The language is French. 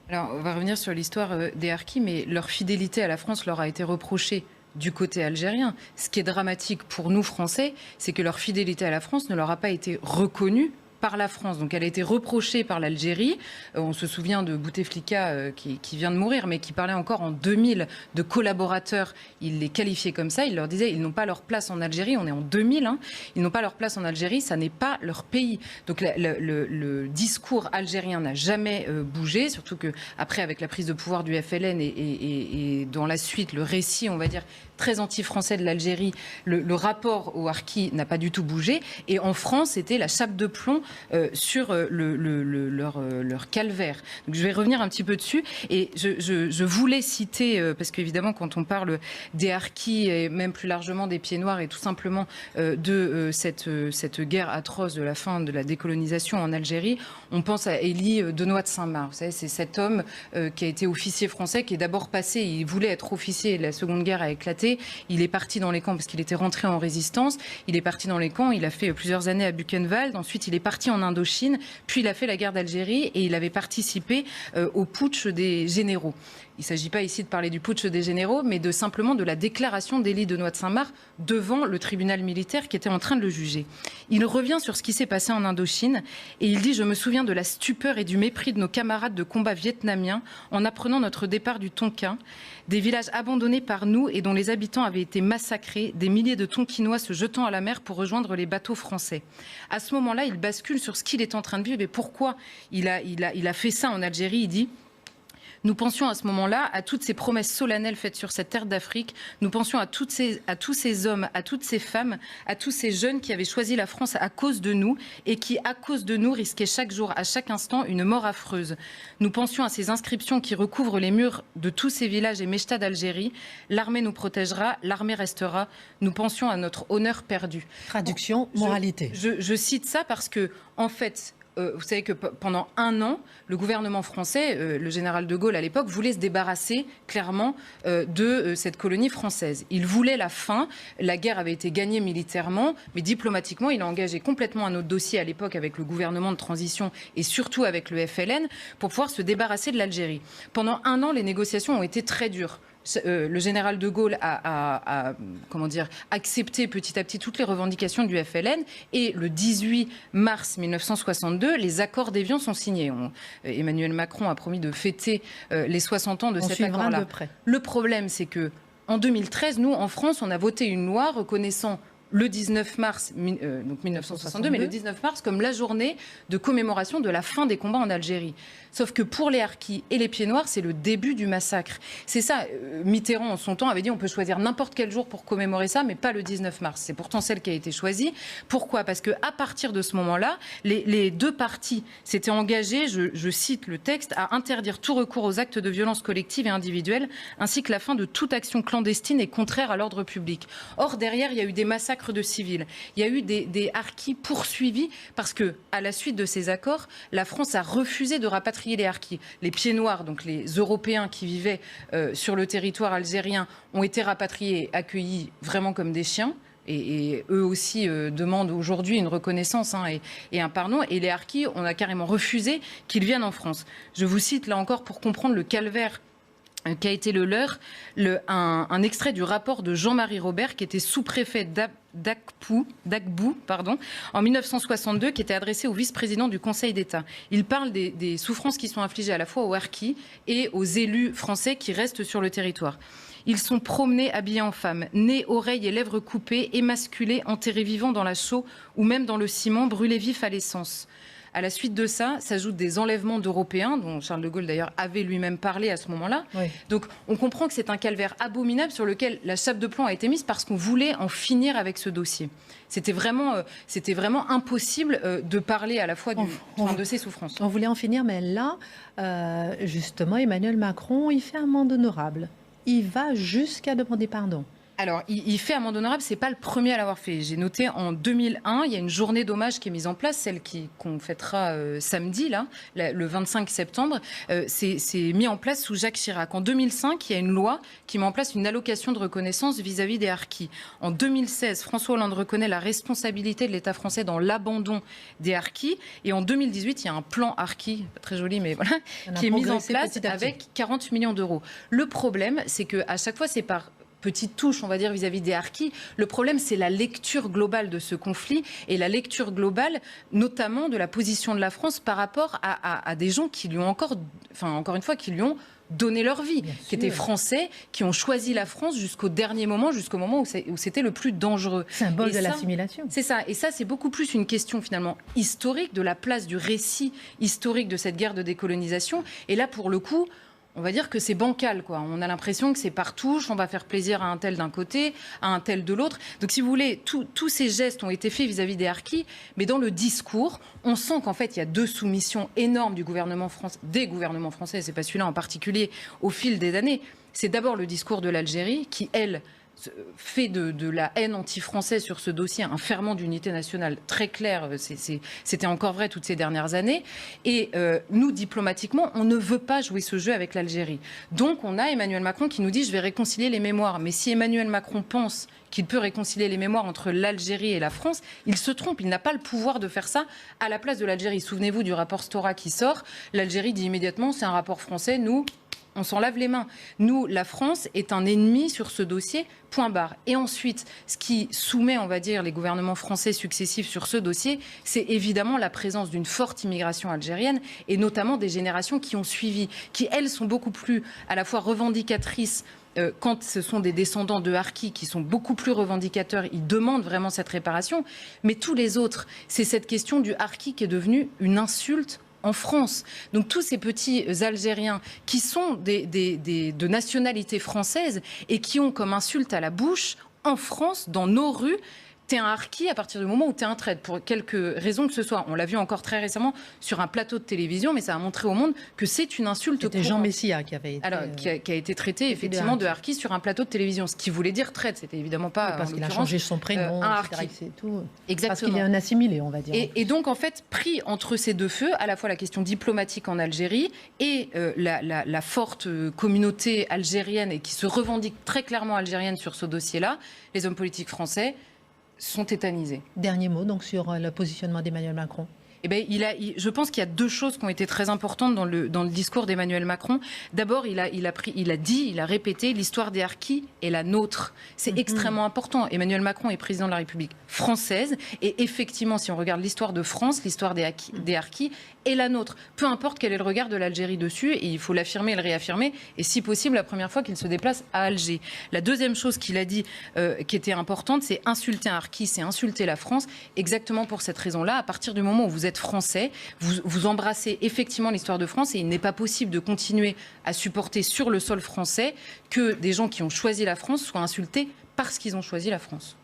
Alors, on va revenir sur l'histoire des harkis, mais leur fidélité à la France leur a été reprochée du côté algérien. Ce qui est dramatique pour nous, Français, c'est que leur fidélité à la France ne leur a pas été reconnue par la France. Donc elle a été reprochée par l'Algérie. On se souvient de Bouteflika qui vient de mourir, mais qui parlait encore en 2000 de collaborateurs. Il les qualifiait comme ça. Il leur disait ils n'ont pas leur place en Algérie. On est en 2000. Ils n'ont pas leur place en Algérie. Ça n'est pas leur pays. Donc le discours algérien n'a jamais bougé. Surtout que après, avec la prise de pouvoir du FLN et dans la suite, le récit, on va dire, très anti-français de l'Algérie, le rapport aux harkis n'a pas du tout bougé. Et en France, c'était la chape de plomb sur leur calvaire. Donc je vais revenir un petit peu dessus. Et je voulais citer, parce qu'évidemment, quand on parle des harkis et même plus largement des pieds noirs et tout simplement de cette guerre atroce de la fin de la décolonisation en Algérie, on pense à Élie Denoy de Saint-Marc. Vous savez, c'est cet homme qui a été officier français, qui est d'abord passé, il voulait être officier, la Seconde Guerre a éclaté. Il est parti dans les camps parce qu'il était rentré en résistance. Il est parti dans les camps, il a fait plusieurs années à Buchenwald. Ensuite, il est parti en Indochine. Puis, il a fait la guerre d'Algérie et il avait participé au putsch des généraux. Il ne s'agit pas ici de parler du putsch des généraux, mais simplement de la déclaration d'Élie Denoy de Saint-Marc devant le tribunal militaire qui était en train de le juger. Il revient sur ce qui s'est passé en Indochine et il dit « Je me souviens de la stupeur et du mépris de nos camarades de combat vietnamiens en apprenant notre départ du Tonkin, des villages abandonnés par nous et dont les habitants avaient été massacrés, des milliers de Tonkinois se jetant à la mer pour rejoindre les bateaux français. » À ce moment-là, il bascule sur ce qu'il est en train de vivre et pourquoi il a fait ça en Algérie. Il dit: nous pensions à ce moment-là à toutes ces promesses solennelles faites sur cette terre d'Afrique. Nous pensions à tous ces hommes, à toutes ces femmes, à tous ces jeunes qui avaient choisi la France à cause de nous et qui, à cause de nous, risquaient chaque jour, à chaque instant, une mort affreuse. Nous pensions à ces inscriptions qui recouvrent les murs de tous ces villages et mechtas d'Algérie. L'armée nous protégera, l'armée restera. Nous pensions à notre honneur perdu. Traduction, moralité. Je cite ça parce que, en fait, vous savez que pendant un an, le gouvernement français, le général de Gaulle à l'époque, voulait se débarrasser clairement de cette colonie française. Il voulait la fin. La guerre avait été gagnée militairement, mais diplomatiquement, il a engagé complètement un autre dossier à l'époque avec le gouvernement de transition et surtout avec le FLN pour pouvoir se débarrasser de l'Algérie. Pendant un an, les négociations ont été très dures. Le général de Gaulle a accepté petit à petit toutes les revendications du FLN et le 18 mars 1962, les accords d'Évian sont signés. Emmanuel Macron a promis de fêter les 60 ans de cet accord-là. Le problème, c'est que en 2013, nous, en France, on a voté une loi reconnaissant le 19 mars, donc 1962, mais le 19 mars comme la journée de commémoration de la fin des combats en Algérie. Sauf que pour les harkis et les pieds noirs, c'est le début du massacre. C'est ça, Mitterrand en son temps avait dit on peut choisir n'importe quel jour pour commémorer ça, mais pas le 19 mars. C'est pourtant celle qui a été choisie. Pourquoi ? Parce qu'à partir de ce moment-là, les deux parties s'étaient engagées, je cite le texte, à interdire tout recours aux actes de violence collective et individuelle, ainsi que la fin de toute action clandestine et contraire à l'ordre public. Or, derrière, il y a eu des massacres de civils. Il y a eu des harkis poursuivis parce que, à la suite de ces accords, la France a refusé de rapatrier les harkis. Les pieds noirs, donc les Européens qui vivaient sur le territoire algérien, ont été rapatriés et accueillis vraiment comme des chiens. Et eux aussi demandent aujourd'hui une reconnaissance et un pardon. Et les harkis, on a carrément refusé qu'ils viennent en France. Je vous cite là encore pour comprendre le calvaire qu'a été le leur, un extrait du rapport de Jean-Marie Robert, qui était sous-préfet d'Akbou, en 1962, qui était adressé au vice-président du Conseil d'État. Il parle des souffrances qui sont infligées à la fois aux harkis et aux élus français qui restent sur le territoire. Ils sont promenés habillés en femmes, nez, oreilles et lèvres coupées, émasculés, enterrés vivants dans la chaux ou même dans le ciment, brûlés vifs à l'essence. À la suite de ça, s'ajoutent des enlèvements d'Européens, dont Charles de Gaulle d'ailleurs avait lui-même parlé à ce moment-là. Oui. Donc on comprend que c'est un calvaire abominable sur lequel la chape de plomb a été mise parce qu'on voulait en finir avec ce dossier. C'était vraiment impossible de parler à la fois de ces souffrances. On voulait en finir, mais là, justement, Emmanuel Macron, il fait un monde honorable. Il va jusqu'à demander pardon. Alors, il fait amende honorable, c'est pas le premier à l'avoir fait. J'ai noté en 2001, il y a une journée d'hommage qui est mise en place, celle qu'on fêtera samedi, là, le 25 septembre. C'est mis en place sous Jacques Chirac. En 2005, il y a une loi qui met en place une allocation de reconnaissance vis-à-vis des harkis. En 2016, François Hollande reconnaît la responsabilité de l'État français dans l'abandon des harkis. Et en 2018, il y a un plan harki, pas très joli, mais voilà, qui est mis en place avec 40 millions d'euros. Le problème, c'est qu'à chaque fois, c'est par petite touche, on va dire, vis-à-vis des harkis. Le problème, c'est la lecture globale de ce conflit et la lecture globale, notamment de la position de la France par rapport à des gens qui lui ont encore une fois, qui lui ont donné leur vie, qui étaient français, qui ont choisi la France jusqu'au dernier moment, jusqu'au moment où c'était le plus dangereux. Symbole de l'assimilation. C'est ça. Et ça, c'est beaucoup plus une question finalement historique, de la place du récit historique de cette guerre de décolonisation. Et là, pour le coup, on va dire que c'est bancal, quoi. On a l'impression que c'est par touche, on va faire plaisir à un tel d'un côté, à un tel de l'autre. Donc, si vous voulez, tous ces gestes ont été faits vis-à-vis des harkis, mais dans le discours, on sent qu'en fait, il y a deux soumissions énormes des gouvernements français, c'est pas celui-là en particulier, au fil des années. C'est d'abord le discours de l'Algérie, qui, elle, fait de la haine anti-française sur ce dossier un ferment d'unité nationale très clair. C'était encore vrai toutes ces dernières années. Et nous, diplomatiquement, on ne veut pas jouer ce jeu avec l'Algérie. Donc, on a Emmanuel Macron qui nous dit « je vais réconcilier les mémoires ». Mais si Emmanuel Macron pense qu'il peut réconcilier les mémoires entre l'Algérie et la France, il se trompe. Il n'a pas le pouvoir de faire ça à la place de l'Algérie. Souvenez-vous du rapport Stora qui sort. L'Algérie dit immédiatement « c'est un rapport français, nous... » on s'en lave les mains. Nous, la France est un ennemi sur ce dossier, point barre. Et ensuite, ce qui soumet, on va dire, les gouvernements français successifs sur ce dossier, c'est évidemment la présence d'une forte immigration algérienne et notamment des générations qui ont suivi, qui, elles, sont beaucoup plus à la fois revendicatrices quand ce sont des descendants de harkis qui sont beaucoup plus revendicateurs, ils demandent vraiment cette réparation. Mais tous les autres, c'est cette question du harki qui est devenue une insulte en France. Donc tous ces petits Algériens qui sont de nationalité française et qui ont comme insulte à la bouche, en France, dans nos rues, t'es un harki à partir du moment où t'es un traître, pour quelque raison que ce soit. On l'a vu encore très récemment sur un plateau de télévision, mais ça a montré au monde que c'est une insulte courante. C'était Jean Messia qui avait été... Alors, qui a été traité effectivement de harki sur un plateau de télévision, ce qui voulait dire traître. C'était évidemment pas, parce qu'il a changé son prénom, un etc., harki. c'est tout. Exactement. Parce qu'il est un assimilé, on va dire. Et donc, en fait, pris entre ces deux feux, à la fois la question diplomatique en Algérie et la forte communauté algérienne et qui se revendique très clairement algérienne sur ce dossier-là, les hommes politiques français sont tétanisés. Dernier mot donc sur le positionnement d'Emmanuel Macron. Eh bien, je pense qu'il y a deux choses qui ont été très importantes dans le discours d'Emmanuel Macron. D'abord, il a répété l'histoire des harkis est la nôtre. C'est extrêmement important. Emmanuel Macron est président de la République française et effectivement, si on regarde l'histoire de France, l'histoire des harkis est la nôtre. Peu importe quel est le regard de l'Algérie dessus, et il faut l'affirmer et le réaffirmer, et si possible, la première fois qu'il se déplace à Alger. La deuxième chose qu'il a dit qui était importante, c'est insulter un harki, c'est insulter la France, exactement pour cette raison-là. À partir du moment où vous êtes français, vous embrassez effectivement l'histoire de France, et il n'est pas possible de continuer à supporter sur le sol français que des gens qui ont choisi la France soient insultés parce qu'ils ont choisi la France.